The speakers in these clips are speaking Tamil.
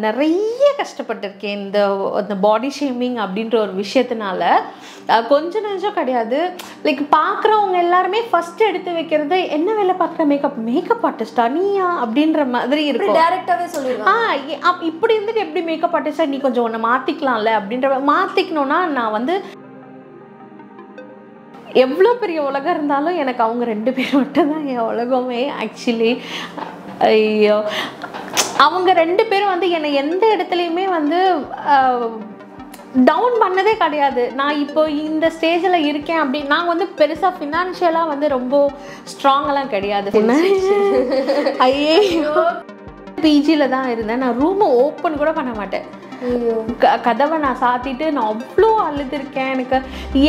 நிறைய கஷ்டப்பட்டிருக்கேன் இந்த பாடி ஷேமிங் அப்படின்ற ஒரு விஷயத்தினால. கொஞ்சம் நெஞ்சம் கிடையாது. லைக் பார்க்குறவங்க எல்லாருமே ஃபர்ஸ்ட் எடுத்து வைக்கிறது என்ன வேலை பார்க்குற மேக்கப் ஆர்டிஸ்டா நீயா அப்படின்ற மாதிரி இருக்கும். டைரக்டாவே சொல்லிடுவாங்க. இப்படி இருந்துட்டு எப்படி மேக்கப் ஆர்டிஸ்டா நீ கொஞ்சம் ஒன்று மாற்றிக்கலாம்ல அப்படின்ற மாற்றிக்கணும்னா நான் வந்து எவ்வளோ பெரிய உலகம் இருந்தாலும் எனக்கு அவங்க 2 பேர் மட்டும்தான் என் உலகமே ஆக்சுவலி. ஐயோ, அவங்க 2 பேரும் வந்து என்னை எந்த இடத்துலையுமே வந்து டவுன் பண்ணதே கிடையாது. நான் இப்போ இந்த ஸ்டேஜில் இருக்கேன் அப்படின்னு நான் வந்து பெருசாக ஃபினான்ஷியலாக வந்து ரொம்ப ஸ்ட்ராங்கெல்லாம் கிடையாது. ஐயோ, பிஜியில் தான் இருந்தேன். நான் ரூமை ஓப்பன் கூட பண்ண மாட்டேன். கதவை நான் சாத்திட்டு நான் அவ்வளோ அழுதுருக்கேன். எனக்கு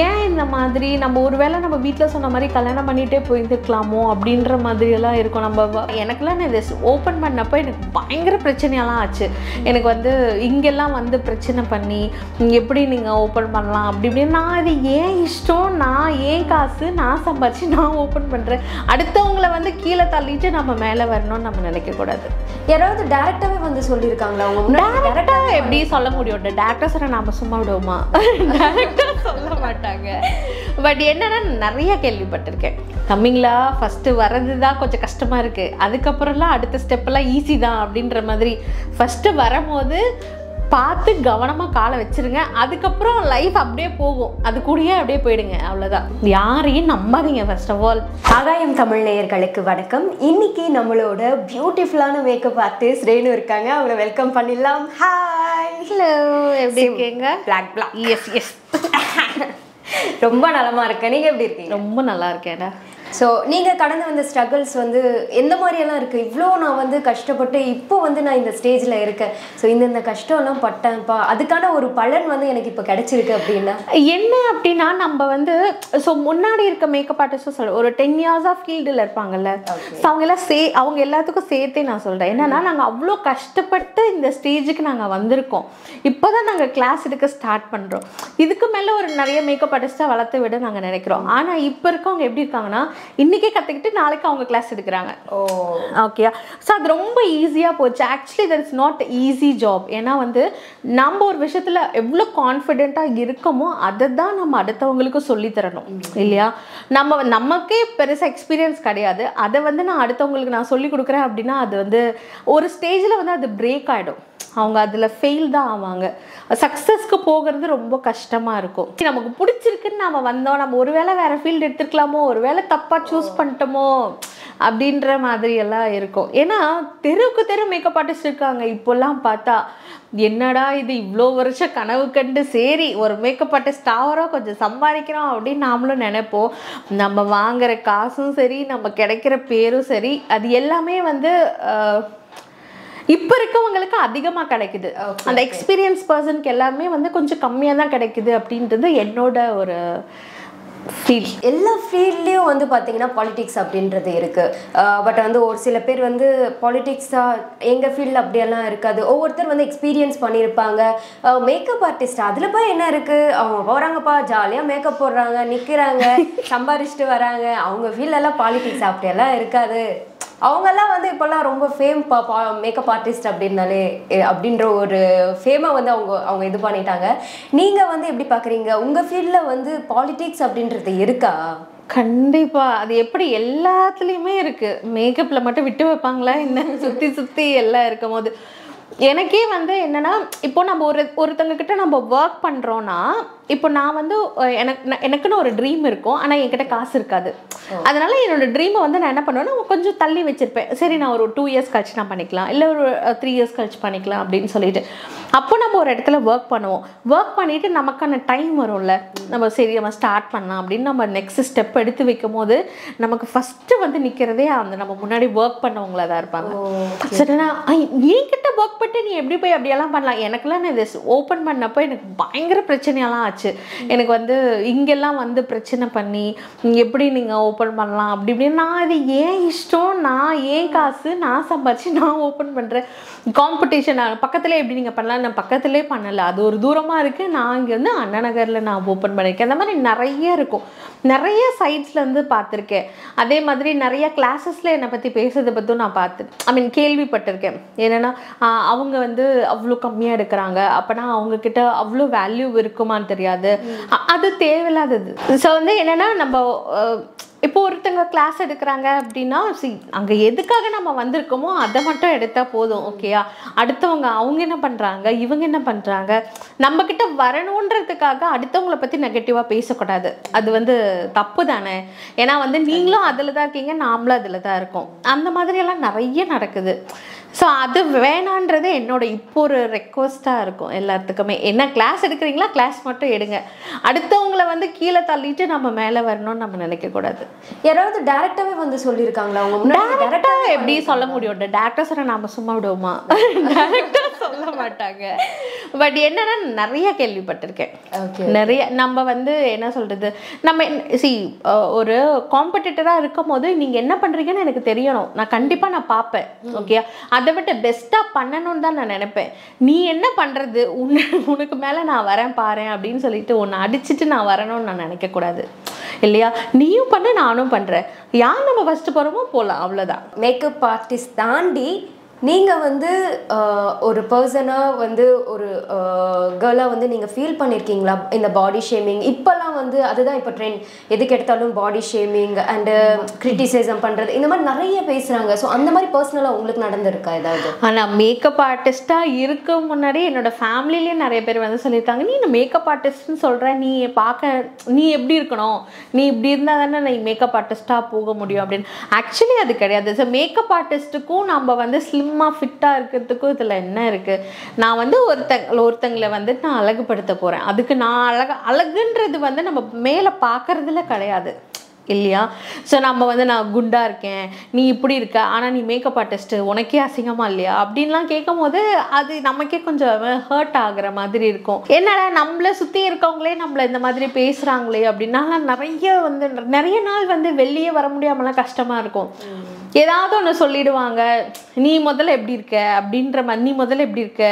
ஏன் இந்த மாதிரி நம்ம ஒருவேளை நம்ம வீட்டில் சொன்ன மாதிரி கல்யாணம் பண்ணிகிட்டே போயிருந்துக்கலாமோ அப்படின்ற மாதிரியெல்லாம் இருக்கும். நம்ம எனக்குலாம் நான் இதை ஓப்பன் பண்ணப்போ எனக்கு பயங்கர பிரச்சனையெல்லாம் ஆச்சு. எனக்கு வந்து இங்கெல்லாம் வந்து பிரச்சனை பண்ணி எப்படி நீங்கள் ஓப்பன் பண்ணலாம் அப்படி இப்படின்னு. நான் இது ஏன் இஷ்டம், நான் ஏன் காசு, நான் சம்பாதிச்சு நான் ஓப்பன் பண்ணுறேன். அடுத்தவங்களை வந்து கீழே தள்ளிட்டு நம்ம மேலே வரணும்னு நம்ம நினைக்கக்கூடாது. யாராவது டேரக்டாகவே வந்து சொல்லியிருக்காங்களா? அவங்க டேரக்டாக எப்படி சொல்ல முடியும்? டேரக்டர்ஸை நாம சும்மா விடுவோமா? டேரக்டர் சொல்ல மாட்டாங்க. பட் என்னன்னா நிறைய கேள்விப்பட்டிருக்கேன். கம்மிங்களா ஃபஸ்ட்டு வர்றது தான் கொஞ்சம் கஷ்டமாக இருக்குது, அதுக்கப்புறம்லாம் அடுத்த ஸ்டெப்பெல்லாம் ஈஸி தான் அப்படின்ற மாதிரி. ஃபஸ்ட்டு வரும்போது பார்த்து கவனமாக காலை வச்சுருங்க, அதுக்கப்புறம் லைஃப் அப்படியே போகும், அது கூடயே அப்படியே போயிடுங்க, அவ்வளோதான். யாரையும் நம்பாதீங்க. ஃபர்ஸ்ட் ஆஃப் ஆல் ஆகாயம் தமிழ் நேயர்களுக்கு வணக்கம். இன்னைக்கு நம்மளோட பியூட்டிஃபுல்லான மேக்கப் ஆர்டிஸ்ட் ரேணு இருக்காங்க. அவங்கள வெல்கம் பண்ணிடலாம். ஹாய். ஹலோ, எப்படி இருக்கீங்க? Black black. Yes yes. ரொம்ப நலமா இருக்கேன். நீங்கள் எப்படி இருக்கீங்க? ரொம்ப நல்லா இருக்கேன்டா. ஸோ நீங்கள் கடந்து வந்த ஸ்ட்ரகிள்ஸ் வந்து எந்த மாதிரியெல்லாம் இருக்குது? இவ்வளோ நான் வந்து கஷ்டப்பட்டு இப்போ வந்து நான் இந்த ஸ்டேஜில் இருக்கேன், ஸோ இந்த கஷ்டம்லாம் பட்டேன்ப்பா, அதுக்கான ஒரு பலன் வந்து எனக்கு இப்போ கிடைச்சிருக்கு அப்படின்னா என்ன அப்படின்னா, நம்ம வந்து ஸோ முன்னாடி இருக்க மேக்கப் ஆர்டிஸ்ட்டும் சொல்ல ஒரு 10 இயர்ஸாக ஃபீல்டில் இருப்பாங்கல்ல, ஸோ அவங்க எல்லாத்துக்கும் சேர்த்தே நான் சொல்கிறேன். என்னன்னா, நாங்கள் அவ்வளோ கஷ்டப்பட்டு இந்த ஸ்டேஜுக்கு நாங்கள் வந்திருக்கோம். இப்போ தான் நாங்கள் கிளாஸ் எடுக்க ஸ்டார்ட் பண்ணுறோம். இதுக்கு மேலே ஒரு நிறைய மேக்கப் ஆர்டிஸ்ட்டாக வளர்த்து விட நாங்கள் நினைக்கிறோம். ஆனால் இப்போ இருக்கவங்க எப்படி இருக்காங்கன்னா, இன்றைக்கே கற்றுக்கிட்டு நாளைக்கு அவங்க கிளாஸ் எடுக்கிறாங்க. ஓகே, ஸோ அது ரொம்ப ஈஸியாக போச்சு. Actually that is not easy job. ஏன்னா வந்து நம்ம ஒரு விஷயத்தில் எவ்வளோ கான்ஃபிடென்ட்டாக இருக்கமோ அதை தான் நம்ம அடுத்தவங்களுக்கு சொல்லித்தரணும் இல்லையா? நமக்கே பெருசாக எக்ஸ்பீரியன்ஸ் கிடையாது, அதை வந்து நான் அடுத்தவங்களுக்கு நான் சொல்லி கொடுக்குறேன் அப்படின்னா அது வந்து ஒரு ஸ்டேஜில் வந்து அது பிரேக் ஆகிடும். அவங்க அதில் ஃபெயில் தான் ஆவாங்க. சக்ஸஸ்க்கு போகிறது ரொம்ப கஷ்டமாக இருக்கும். நமக்கு பிடிச்சிருக்குன்னு நம்ம வந்தோம், நம்ம ஒரு வேளை வேறு ஃபீல்டு எடுத்துருக்கலாமோ, ஒரு வேளை தப்பாக சூஸ் பண்ணிட்டோமோ அப்படின்ற மாதிரியெல்லாம் இருக்கும். ஏன்னா தெருவுக்கு தெரு மேக்கப் ஆர்டிஸ்ட் இருக்காங்க. இப்போல்லாம் பார்த்தா என்னடா இது இவ்வளோ வருஷம் கனவு கண்டு சரி ஒரு மேக்கப் ஆர்டிஸ்ட் ஆகிறோம், கொஞ்சம் சம்பாதிக்கிறோம் அப்படின்னு நாமளும் நினைப்போம். நம்ம வாங்குகிற காசும் சரி, நம்ம கிடைக்கிற பேரும் சரி, அது எல்லாமே வந்து இப்போ இருக்கவங்களுக்கு அதிகமாக கிடைக்குது. அந்த எக்ஸ்பீரியன்ஸ் பர்சனுக்கு எல்லாமே வந்து கொஞ்சம் கம்மியாக தான் கிடைக்குது அப்படின்றது என்னோட ஒரு ஃபீல். எல்லா ஃபீல்ட்லேயும் வந்து பார்த்தீங்கன்னா பாலிடிக்ஸ் அப்படின்றது இருக்குது. பட் வந்து ஒரு சில பேர் வந்து பாலிடிக்ஸாக எங்கள் ஃபீல்டில் அப்படியெல்லாம் இருக்காது. ஒவ்வொருத்தர் வந்து எக்ஸ்பீரியன்ஸ் பண்ணியிருப்பாங்க. மேக்கப் ஆர்டிஸ்ட் அதில் போய் என்ன இருக்குது, அவங்க போகிறாங்கப்பா ஜாலியாக மேக்கப் போடுறாங்க, நிற்கிறாங்க, சம்பாரிச்சிட்டு வராங்க. அவங்க ஃபீல்டெல்லாம் பாலிடிக்ஸ் அப்படியெல்லாம் இருக்காது. அவங்கெல்லாம் வந்து இப்போல்லாம் ரொம்ப ஃபேம் மேக்கப் ஆர்டிஸ்ட் அப்படின்னாலே அப்படின்ற ஒரு ஃபேமை வந்து அவங்க இது பண்ணிட்டாங்க. நீங்கள் வந்து எப்படி பார்க்குறீங்க? உங்கள் ஃபீல்டில் வந்து பாலிடிக்ஸ் அப்படின்றது இருக்கா? கண்டிப்பாக. அது எப்படி எல்லாத்துலேயுமே இருக்குது. மேக்கப்பில் மட்டும் விட்டு வைப்பாங்களா என்ன? சுற்றி சுற்றி எல்லாம் இருக்கும் போது எனக்கே வந்து என்னென்னா, இப்போ நம்ம ஒருத்தங்கக்கிட்ட நம்ம ஒர்க் பண்ணுறோன்னா, இப்போ நான் வந்து எனக்குன்னு ஒரு ட்ரீம் இருக்கும், ஆனால் என்கிட்ட காசு இருக்காது. அதனால என்னோட ட்ரீமை வந்து நான் என்ன பண்ணுவேன்னா கொஞ்சம் தள்ளி வச்சுருப்பேன். சரி நான் ஒரு 2 இயர்ஸ் கழிச்சு நான் பண்ணிக்கலாம், இல்லை ஒரு 3 இயர்ஸ் கழிச்சு பண்ணிக்கலாம் அப்படின்னு சொல்லிட்டு. அப்போ நம்ம ஒரு இடத்துல ஒர்க் பண்ணுவோம். ஒர்க் பண்ணிவிட்டு நமக்கான டைம் வரும்ல, நம்ம சரி நம்ம ஸ்டார்ட் பண்ணலாம் அப்படின்னு நம்ம நெக்ஸ்ட் ஸ்டெப் எடுத்து வைக்கும் போது நமக்கு ஃபஸ்ட்டு வந்து நிற்கிறதே அந்த நம்ம முன்னாடி ஒர்க் பண்ணவங்கள தான் இருப்பாங்க. சரிண்ணா, என்கிட்ட ஒர்க் பண்ணிட்டு நீ எப்படி போய் அப்படியெல்லாம் பண்ணலாம்? எனக்குலாம் நான் இதை ஓப்பன் பண்ணப்போ எனக்கு பயங்கர பிரச்சனையெல்லாம் ஆச்சு. ஆச்சு. எனக்கு வந்து இங்கெல்லாம் வந்து பிரச்சனை பண்ணி எப்படி நீங்கள் ஓப்பன் பண்ணலாம் அப்படி இப்படின்னு. நான் இது ஏன் இஷ்டம், நான் ஏன் காசு, நான் சம்பாதிச்சு நான் ஓப்பன் பண்ணுறேன். காம்படிஷன் பக்கத்துலேயே எப்படி நீங்கள் பண்ணலாம், நான் பக்கத்துலேயே பண்ணலை, அது ஒரு தூரமாக இருக்குது. நான் இங்கே வந்து அண்ணா நகரில் நான் ஓப்பன் பண்ணியிருக்கேன். அந்த மாதிரி நிறைய இருக்கும். நிறைய சைட்ஸில் வந்து பார்த்துருக்கேன். அதே மாதிரி நிறைய கிளாஸஸில் என்னை பற்றி பேசுறதை பற்றியும் நான் கேள்விப்பட்டிருக்கேன். என்னென்னா அவங்க வந்து அவ்வளோ கம்மியாக எடுக்கிறாங்க, அப்போனா அவங்கக்கிட்ட அவ்வளோ வேல்யூ இருக்குமான்னு தெரியாது. அது தேவையில்லாதது. ஸோ வந்து என்னென்னா நம்ம இப்போ ஒருத்தங்க கிளாஸ் எடுக்கிறாங்க அப்படின்னா அங்கே எதுக்காக நம்ம வந்திருக்கோமோ அதை மட்டும் எடுத்தால் போதும். ஓகேயா, அடுத்தவங்க அவங்க என்ன பண்ணுறாங்க, இவங்க என்ன பண்ணுறாங்க, நம்மக்கிட்ட வரணுன்றதுக்காக அடுத்தவங்கள பற்றி நெகட்டிவாக பேசக்கூடாது. அது வந்து தப்பு தானே. ஏன்னா வந்து நீங்களும் அதில் தான் இருக்கீங்க, நாமளும் அதில் தான் இருக்கோம். அந்த மாதிரியெல்லாம் நிறைய நடக்குது. ஸோ அது வேணான்றது என்னோட இப்போ ஒரு ரெக்வஸ்ட்டாக இருக்கும் எல்லாத்துக்குமே. என்ன கிளாஸ் எடுக்கிறீங்களா, கிளாஸ் மட்டும் எடுங்க. அடுத்தவங்களை வந்து கீழே தள்ளிட்டு நம்ம மேலே வரணும்னு நம்ம நினைக்கக்கூடாது. யாராவது டேரக்டாகவே வந்து சொல்லியிருக்காங்களா? அவங்க டேரக்டாக எப்படி சொல்ல முடியும்? டேரக்டாக சொல்ல நம்ம சும்மா விடுவோமா? டேரக்டாக சொல்ல மாட்டாங்க. பட் என்னன்னா நிறைய கேள்விப்பட்டிருக்கேன். நிறைய நம்ம வந்து என்ன சொல்கிறது, நம்ம ஒரு காம்படிட்டராக இருக்கும் போது நீங்கள் என்ன பண்ணுறீங்கன்னு எனக்கு தெரியணும். நான் கண்டிப்பாக நான் பார்ப்பேன். ஓகே, அதை விட்டு பெஸ்ட்டாக பண்ணணும்னு தான் நான் நினைப்பேன். நீ என்ன பண்ணுறது, உனக்கு மேலே நான் வரேன் பாரு அப்படின்னு சொல்லிட்டு உன்னை அடிச்சுட்டு நான் வரணும்னு நான் நினைக்கக்கூடாது இல்லையா? நீயும் பண்ண, நானும் பண்ணுறேன். யார் நம்ம ஃபஸ்ட்டு போகிறோமோ போகலாம், அவ்வளோதான். மேக்கப் ஆர்டிஸ்ட் தாண்டி நீங்கள் வந்து ஒரு பர்சனாக வந்து ஒரு கேர்ளாக வந்து நீங்கள் ஃபீல் பண்ணியிருக்கீங்களா இந்த பாடி ஷேமிங்? இப்போல்லாம் வந்து அதுதான் இப்போ ட்ரெண்ட், எதுக்கு எடுத்தாலும் பாடி ஷேமிங் அண்டு கிரிட்டிசிசம் பண்ணுறது, இந்த மாதிரி நிறைய பேசுகிறாங்க. ஸோ அந்த மாதிரி பர்சனலாக உங்களுக்கு நடந்திருக்கா ஏதாவது? ஆனால் மேக்கப் ஆர்டிஸ்ட்டாக இருக்க முன்னாடி என்னோடய ஃபேமிலிலேயே நிறைய பேர் வந்து சொல்லியிருக்காங்க, நீ இந்த மேக்கப் ஆர்டிஸ்ட்னு சொல்கிற, நீ எப்படி இருக்கணும், நீ இப்படி இருந்தால் தானே நீ மேக்கப் ஆர்டிஸ்ட்டாக போக முடியும் அப்படின்னு. ஆக்சுவலி அது கிடையாது. ஸோ மேக்கப் ஆர்டிஸ்ட்டுக்கும் நம்ம வந்து ஃபிட்டாக இருக்கிறதுக்கும் இதில் என்ன இருக்குது? நான் வந்து ஒருத்தங்களை வந்து நான் அழகுபடுத்த போகிறேன். அதுக்கு நான் அழகுன்றது வந்து நம்ம மேலே பார்க்கறதுல கிடையாது இல்லையா? ஸோ நம்ம வந்து நான் குண்டாக இருக்கேன், நீ இப்படி இருக்க, ஆனால் நீ மேக்கப் ஆர்டிஸ்ட்டு, உனக்கே அசிங்கமாக இல்லையா அப்படின்லாம் கேட்கும் போது அது நமக்கே கொஞ்சம் ஹர்ட் ஆகுற மாதிரி இருக்கும். என்னடா நம்மளை சுற்றி இருக்கவங்களே நம்மளை இந்த மாதிரி பேசுகிறாங்களே அப்படின்னா நிறைய நாள் வந்து வெளியே வர முடியாமலாம் கஷ்டமாக இருக்கும். ஏதாவது ஒன்று சொல்லிடுவாங்க, நீ முதல்ல எப்படி இருக்க அப்படின்ற மாதிரி, நீ முதல்ல எப்படி இருக்க,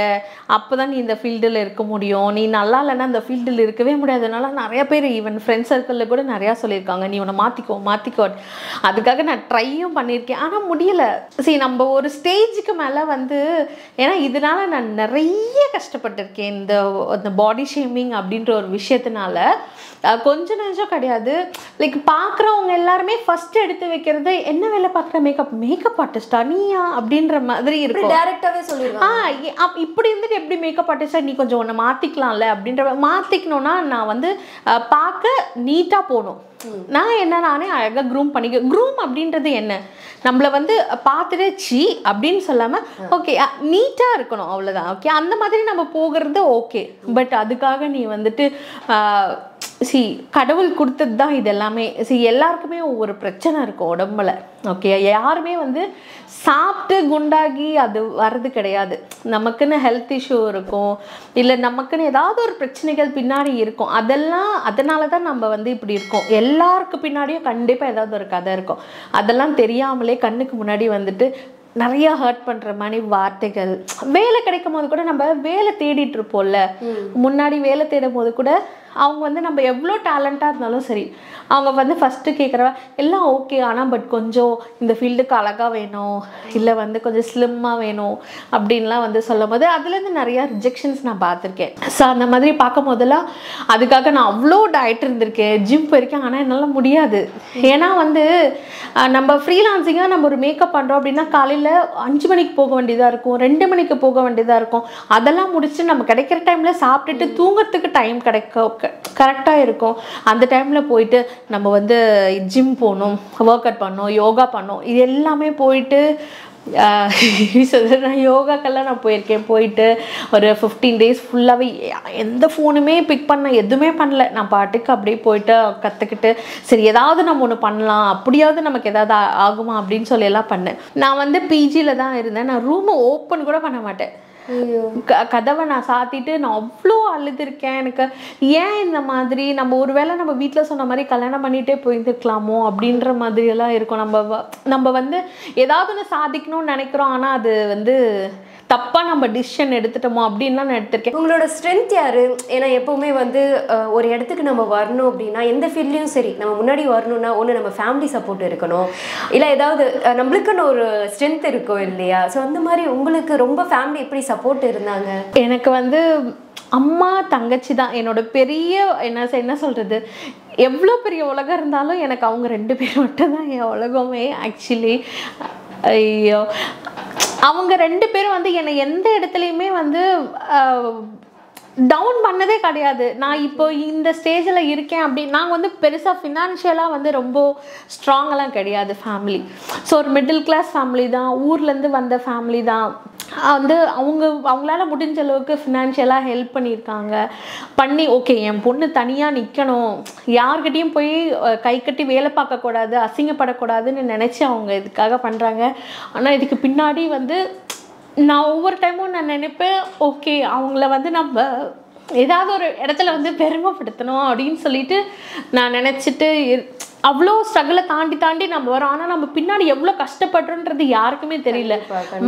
அப்போ தான் நீ இந்த ஃபீல்டில் இருக்க முடியும், நீ நல்லா இல்லைன்னா இந்த ஃபீல்டில் இருக்கவே முடியாதனால நிறைய பேர் ஈவன் ஃப்ரெண்ட்ஸ் சர்க்கிளில் கூட நிறையா சொல்லியிருக்காங்க, நீ உன்னை மாற்றிக்கோ. அதுக்காக நான் ட்ரையும் பண்ணியிருக்கேன், ஆனால் முடியலை. நம்ம ஒரு ஸ்டேஜுக்கு மேலே வந்து, ஏன்னா இதனால நான் நிறைய கஷ்டப்பட்டிருக்கேன் இந்த பாடி ஷேமிங் அப்படின்ற ஒரு விஷயத்தினால. கொஞ்சம் நெஞ்சம் கிடையாது. லைக் பார்க்குறவங்க எல்லாருமே ஃபஸ்ட்டு எடுத்து வைக்கிறது, என்ன வேலை பார்க்குற, மேக்கப் ஆர்டிஸ்டா நீயா அப்படின்ற மாதிரி இருக்கும். டைரக்டாவே சொல்லிடுவாங்க. இப்படி இருந்துட்டு எப்படி மேக்கப் ஆர்டிஸ்டா, நீ கொஞ்சம் ஒன்று மாற்றிக்கலாம்ல அப்படின்ற. மாற்றிக்கணும்னா நான் வந்து பார்க்க நீட்டாக போகணும். நானே அழகாக க்ரூம் அப்படின்றது என்ன, நம்மளை வந்து பார்த்துட்டு சி அப்படின்னு சொல்லாமல் ஓகே நீட்டாக இருக்கணும், அவ்வளோதான். ஓகே, அந்த மாதிரி நம்ம போகிறது ஓகே. பட் அதுக்காக நீ வந்துட்டு கடவுள் கொடுத்தது தான் இது எல்லாமே. எல்லாருக்குமே ஒவ்வொரு பிரச்சனை இருக்கும் உடம்புல. ஓகே, யாருமே வந்து சாப்பிட்டு குண்டாகி அது வர்றது கிடையாது. நமக்குன்னு ஹெல்த் இஷ்யூ இருக்கும், இல்லை நமக்குன்னு ஏதாவது ஒரு பிரச்சனைகள் பின்னாடி இருக்கும். அதனால தான் நம்ம வந்து இப்படி இருக்கோம். எல்லாருக்கு பின்னாடியும் கண்டிப்பாக ஏதாவது ஒரு கதை இருக்கும். அதெல்லாம் தெரியாமலே கண்ணுக்கு முன்னாடி வந்துட்டு நிறைய ஹர்ட் பண்ணுற மாதிரி வார்த்தைகள். வேலை கிடைக்கும் போது கூட நம்ம வேலை தேடிட்டு இருப்போம்ல, முன்னாடி வேலை தேடும் போது கூட அவங்க வந்து நம்ம எவ்வளோ டேலண்ட்டாக இருந்தாலும் சரி, அவங்க வந்து ஃபஸ்ட்டு கேட்குறவ எல்லாம் ஓகே, ஆனால் பட் கொஞ்சம் இந்த ஃபீல்டுக்கு அழகாக வேணும், இல்லை வந்து கொஞ்சம் ஸ்லிம்மாக வேணும் அப்படின்லாம் வந்து சொல்லும் போது அதுலேருந்து நிறையா ரிஜெக்ஷன்ஸ் நான் பார்த்துருக்கேன். ஸோ அந்த மாதிரி பார்க்கும் போதெல்லாம் அதுக்காக நான் அவ்வளோ டயட் இருந்திருக்கேன், ஜிம் போயிருக்கேன். ஆனால் என்னால் முடியாது. ஏன்னா வந்து நம்ம ஃப்ரீலான்சிங்காக நம்ம ஒரு மேக்கப் பண்ணுறோம் அப்படின்னா காலையில் 5 மணிக்கு போக வேண்டியதாக இருக்கும், 2 மணிக்கு போக வேண்டியதாக இருக்கும். அதெல்லாம் முடிச்சுட்டு நம்ம கிடைக்கிற டைமில் சாப்பிட்டுட்டு தூங்குறதுக்கு டைம் கரெக்டாக இருக்கும். அந்த டைமில் போயிட்டு நம்ம வந்து ஜிம் போகணும், ஒர்க் அவுட் பண்ணணும், யோகா பண்ணணும், இது எல்லாமே போயிட்டு நான் யோகாக்கெல்லாம் நான் போயிட்டு ஒரு 15 days ஃபுல்லாகவே எந்த ஃபோனுமே பிக் பண்ண எதுவுமே பண்ணல. நான் பாட்டுக்கு அப்படியே போயிட்டு கற்றுக்கிட்டு சரி ஏதாவது நம்ம ஒன்று பண்ணலாம், அப்படியாவது நமக்கு ஏதாவது ஆகுமா அப்படின்னு சொல்லி எல்லாம் பண்ணேன். நான் வந்து பிஜியில் தான் இருந்தேன். நான் ரூமை ஓப்பன் கூட பண்ண மாட்டேன். கதவை நான் சாத்திட்டு நான் அவ்வளோ அழுதுருக்கேன். எனக்கு ஏன் இந்த மாதிரி நம்ம ஒருவேளை நம்ம வீட்டில் சொன்ன மாதிரி கல்யாணம் பண்ணிகிட்டே போயிருந்துருக்கலாமோ அப்படின்ற மாதிரியெல்லாம் இருக்கும். நம்ம வந்து ஏதாவது ஒன்று சாதிக்கணும்னு நினைக்கிறோம், ஆனால் அது வந்து தப்பாக நம்ம டிசிஷன் எடுத்துட்டோமோ அப்படின்லாம் நான் எடுத்திருக்கேன். உங்களோட ஸ்ட்ரென்த் யாரு? ஏன்னா எப்பவுமே வந்து ஒரு இடத்துக்கு நம்ம வரணும் அப்படின்னா எந்த ஃபீல்ட்லையும் சரி நம்ம முன்னாடி வரணும்னா ஒன்று நம்ம ஃபேமிலி சப்போர்ட் இருக்கணும், இல்லை ஏதாவது நம்மளுக்குன்னு ஒரு ஸ்ட்ரென்த் இருக்கும் இல்லையா? ஸோ அந்த மாதிரி உங்களுக்கு ரொம்ப ஃபேமிலி எப்படி சப்போர்ட் இருந்தாங்க? எனக்கு வந்து அம்மா தங்கச்சி தான் என்னோட பெரிய என்ன சொல்கிறது, எவ்வளோ பெரிய உலகம் இருந்தாலும் எனக்கு அவங்க 2 பேர் மட்டும் தான் என் உலகமே ஆக்சுவலி. ஐயோ, அவங்க 2 பேரும் வந்து என்னை எந்த இடத்துலையுமே வந்து டவுன் பண்ணதே கிடையாது. நான் இப்போ இந்த ஸ்டேஜில் இருக்கேன் அப்படின்னு நாங்கள் வந்து பெருசாக ஃபினான்ஷியலாக வந்து ரொம்ப ஸ்ட்ராங்கெல்லாம் கிடையாது ஃபேமிலி. ஸோ ஒரு மிடில் கிளாஸ் ஃபேமிலி தான், ஊர்லேருந்து வந்த ஃபேமிலி தான். வந்து அவங்களால முடிஞ்ச அளவுக்கு ஃபினான்ஷியலாக ஹெல்ப் பண்ணி ஓகே என் பொண்ணு தனியாக நிற்கணும், யார்கிட்டையும் போய் கை கட்டி வேலை பார்க்கக்கூடாது, அசிங்கப்படக்கூடாதுன்னு நினச்சி அவங்க இதுக்காக பண்ணுறாங்க. ஆனால் இதுக்கு பின்னாடி வந்து நான் ஒவ்வொரு டைமும் நான் நினைப்பேன், ஓகே அவங்கள வந்து நம்ம ஏதாவது ஒரு இடத்துல வந்து பெருமைப்படுத்தணும் அப்படின்னு சொல்லிட்டு நான் நினச்சிட்டு அவ்வளோ ஸ்ட்ரகிளை தாண்டி நம்ம வரோம். ஆனால் நம்ம பின்னாடி எவ்வளோ கஷ்டப்படுறோன்றது யாருக்குமே தெரியல.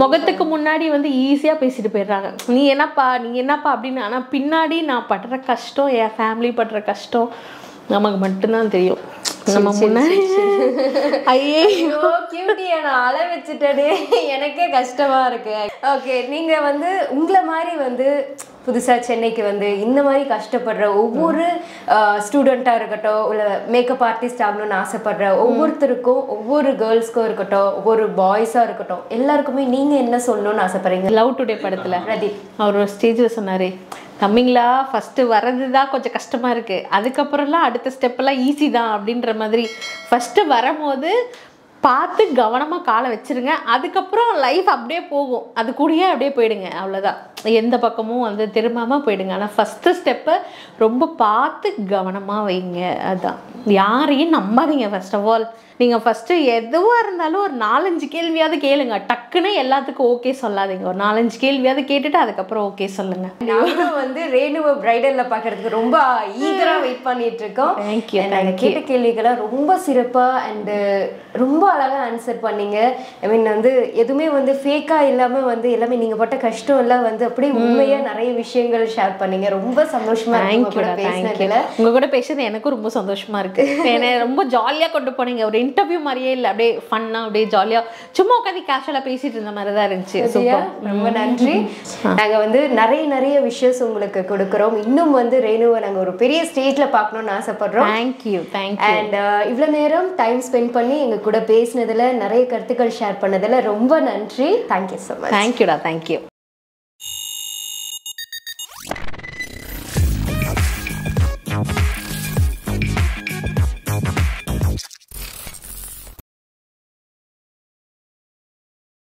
முகத்துக்கு முன்னாடி வந்து ஈஸியாக பேசிட்டு போயிடுறாங்க, நீ என்னப்பா அப்படின்னு. ஆனால் பின்னாடி நான் படுற கஷ்டம், என் ஃபேமிலி படுற கஷ்டம் நமக்கு மட்டும்தான் தெரியும். நம்ம முன்னாடி ஐயோ கியூட்டியை நான் அழ வச்சுட்டே எனக்கே கஷ்டமா இருக்கு. ஓகே, நீங்க வந்து உங்களை மாதிரி வந்து புதுசாக சென்னைக்கு வந்து இந்த மாதிரி கஷ்டப்படுற ஒவ்வொரு ஸ்டூடெண்ட்டாக இருக்கட்டும், இல்லை மேக்கப் ஆர்டிஸ்ட் ஆகணும்னு ஆசைப்படுற ஒவ்வொருத்தருக்கும், ஒவ்வொரு கேர்ள்ஸ்க்கும் இருக்கட்டும், ஒவ்வொரு பாய்ஸாக இருக்கட்டும், எல்லாருக்குமே நீங்கள் என்ன சொல்லணும்னு ஆசைப்படுறீங்க? லவ் டுடே படத்தில் பிரதீப் அவர் ஒரு ஸ்டேஜில் சொன்னார், தம்பிங்களா ஃபஸ்ட்டு வர்றது தான் கொஞ்சம் கஷ்டமாக இருக்குது, அதுக்கப்புறம்லாம் அடுத்த ஸ்டெப்பெல்லாம் ஈஸி தான் அப்படின்ற மாதிரி. ஃபஸ்ட்டு வரும்போது பார்த்து கவனமாக காலை வச்சுருங்க, அதுக்கப்புறம் லைஃப் அப்படியே போகும், அது கூடயே அப்படியே போயிடுங்க, அவ்வளோதான். எந்த பக்கமும் வந்து திரும்பாமல் போயிடுங்க. ஆனால் ஃபஸ்ட்டு ஸ்டெப்பை ரொம்ப பார்த்து கவனமாக வைங்க. அதுதான், யாரையும் நம்பாதீங்க. ஃபர்ஸ்ட் ஆஃப் ஆல் நீங்கள் ஃபஸ்ட்டு எதுவாக இருந்தாலும் ஒரு 4-5 கேள்வியாவது கேளுங்க. டக்குன்னு எல்லாத்துக்கும் ஓகே சொல்லாதீங்க. ஒரு 4-5 கேள்வியாவது கேட்டுட்டு அதுக்கப்புறம் ஓகே சொல்லுங்கள். நானும் வந்து ரேணுவை பிரைடலில் பார்க்குறதுக்கு ரொம்ப ஈகராக வெயிட் பண்ணிட்டு இருக்கோம். தேங்க்யூ. நாங்கள் கேட்ட கேள்விகளை ரொம்ப சிறப்பாக அண்டு ரொம்ப அழகாக ஆன்சர் பண்ணீங்க. ஐ மீன் வந்து எதுவுமே வந்து ஃபேக்காக இல்லாமல் வந்து எல்லாமே நீங்கள் பட்ட கஷ்டம் எல்லாம் வந்து அப்படியே உண்மையாக நிறைய விஷயங்கள் ஷேர் பண்ணீங்க. ரொம்ப சந்தோஷமாக பேசினதில் உங்கள் கூட பேசுறது எனக்கும் ரொம்ப சந்தோஷமாக இருக்குது. என்னை ரொம்ப ஜாலியாக கொண்டு போனீங்க. ஒரு இன்டர்வியூ மாதிரியே இல்லை, அப்படியே ஃபன்னாக அப்படியே ஜாலியாக சும்மா உட்காந்து கேஷுவலாக பேசிட்டு இருந்த மாதிரி தான் இருந்துச்சு. ரொம்ப நன்றி. நாங்கள் வந்து நிறைய விஷயஸ் உங்களுக்கு கொடுக்குறோம். இன்னும் வந்து ரேணுவை நாங்கள் ஒரு பெரிய ஸ்டேஜில் பார்க்கணும்னு ஆசைப்படுறோம். தேங்க்யூ. அண்ட் இவ்வளோ நேரம் டைம் ஸ்பெண்ட் பண்ணி எங்கள் கூட பேசினதில், நிறைய கருத்துக்கள் ஷேர் பண்ணதில் ரொம்ப நன்றி. Thank you so much. தேங்க்யூடா. தேங்க்யூ.